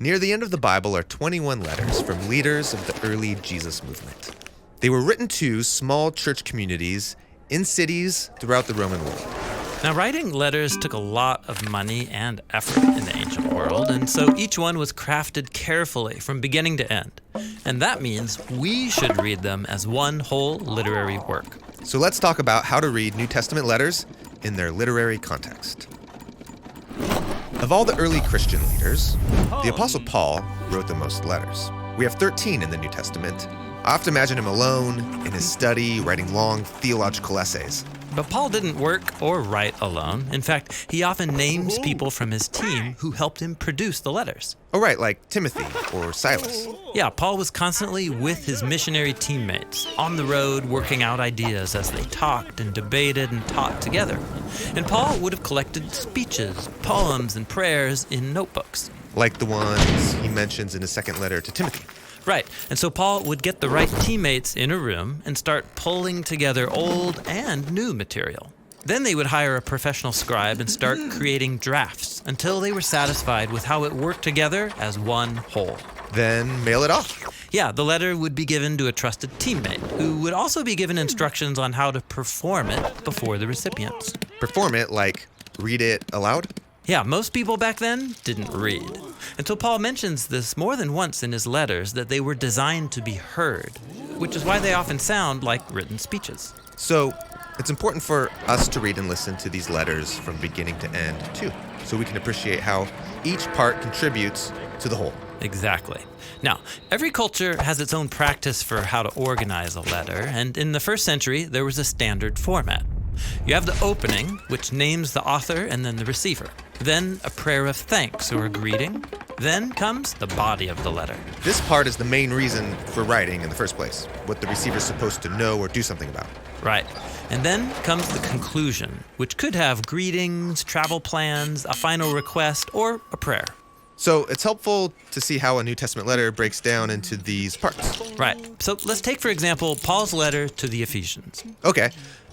Near the end of the Bible are 21 letters from leaders of the early Jesus movement. They were written to small church communities in cities throughout the Roman world. Now, writing letters took a lot of money and effort in the ancient world, and so each one was crafted carefully from beginning to end. And that means we should read them as one whole literary work. So let's talk about how to read New Testament letters in their literary context. Of all the early Christian leaders, the Apostle Paul wrote the most letters. We have 13 in the New Testament. I often imagine him alone in his study, writing long theological essays. But Paul didn't work or write alone. In fact, he often names people from his team who helped him produce the letters. Oh, right, like Timothy or Silas. Yeah, Paul was constantly with his missionary teammates, on the road working out ideas as they talked and debated and taught together. And Paul would have collected speeches, poems, and prayers in notebooks. Like the ones he mentions in his second letter to Timothy. Right, and so Paul would get the right teammates in a room and start pulling together old and new material. Then they would hire a professional scribe and start creating drafts until they were satisfied with how it worked together as one whole. Then mail it off. Yeah, the letter would be given to a trusted teammate who would also be given instructions on how to perform it before the recipients. Perform it like read it aloud? Yeah, most people back then didn't read. And so Paul mentions this more than once in his letters, that they were designed to be heard, which is why they often sound like written speeches. So it's important for us to read and listen to these letters from beginning to end, too, so we can appreciate how each part contributes to the whole. Exactly. Now, every culture has its own practice for how to organize a letter, and in the first century, there was a standard format. You have the opening, which names the author and then the receiver. Then a prayer of thanks or a greeting. Then comes the body of the letter. This part is the main reason for writing in the first place, what the receiver's supposed to know or do something about. Right. And then comes the conclusion, which could have greetings, travel plans, a final request, or a prayer. So it's helpful to see how a New Testament letter breaks down into these parts. Right. So let's take, for example, Paul's letter to the Ephesians. Okay,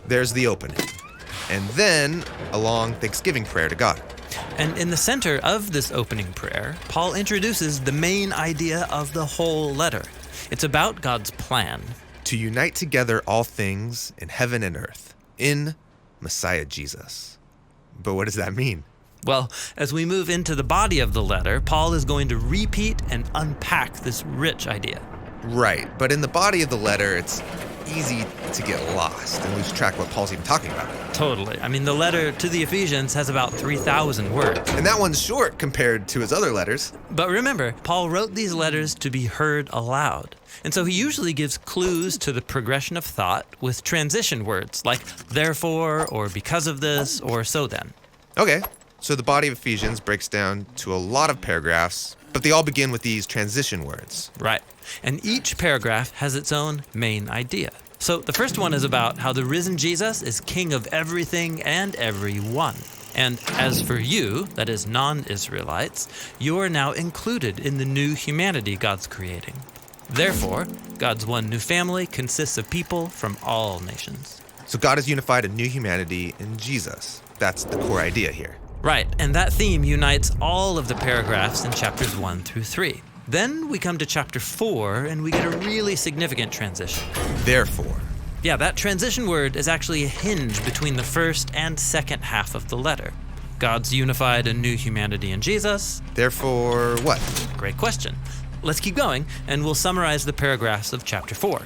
there's the opening. And then a long thanksgiving prayer to God. And in the center of this opening prayer, Paul introduces the main idea of the whole letter. It's about God's plan. To unite together all things in heaven and earth, in Messiah Jesus. But what does that mean? Well, as we move into the body of the letter, Paul is going to repeat and unpack this rich idea. Right, but in the body of the letter, it's easy to get lost and lose track of what Paul's even talking about. Totally. I mean, the letter to the Ephesians has about 3,000 words. And that one's short compared to his other letters. But remember, Paul wrote these letters to be heard aloud. And so he usually gives clues to the progression of thought with transition words like therefore, or because of this, or so then. Okay, so the body of Ephesians breaks down to a lot of paragraphs, but they all begin with these transition words. Right. And each paragraph has its own main idea. So the first one is about how the risen Jesus is king of everything and everyone. And as for you, that is non-Israelites, you are now included in the new humanity God's creating. Therefore, God's one new family consists of people from all nations. So God has unified a new humanity in Jesus. That's the core idea here. Right, and that theme unites all of the paragraphs in chapters 1 through 3. Then we come to chapter 4, and we get a really significant transition. Therefore. Yeah, that transition word is actually a hinge between the first and second half of the letter. God's unified a new humanity in Jesus. Therefore what? Great question. Let's keep going, and we'll summarize the paragraphs of chapter 4.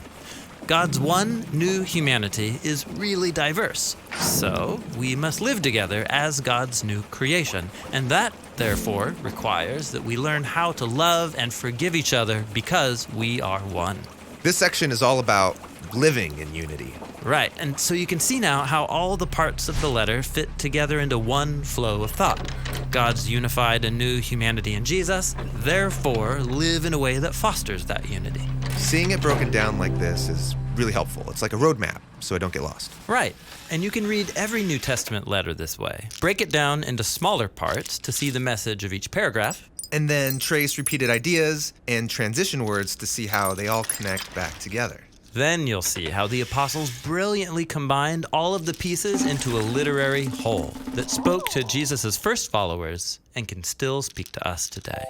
God's one new humanity is really diverse, so we must live together as God's new creation, and that, therefore, requires that we learn how to love and forgive each other because we are one. This section is all about living in unity. Right, and so you can see now how all the parts of the letter fit together into one flow of thought. God's unified a new humanity in Jesus, therefore live in a way that fosters that unity. Seeing it broken down like this is really helpful. It's like a roadmap, so I don't get lost. Right, and you can read every New Testament letter this way. Break it down into smaller parts to see the message of each paragraph. And then trace repeated ideas and transition words to see how they all connect back together. Then you'll see how the apostles brilliantly combined all of the pieces into a literary whole that spoke to Jesus' first followers and can still speak to us today.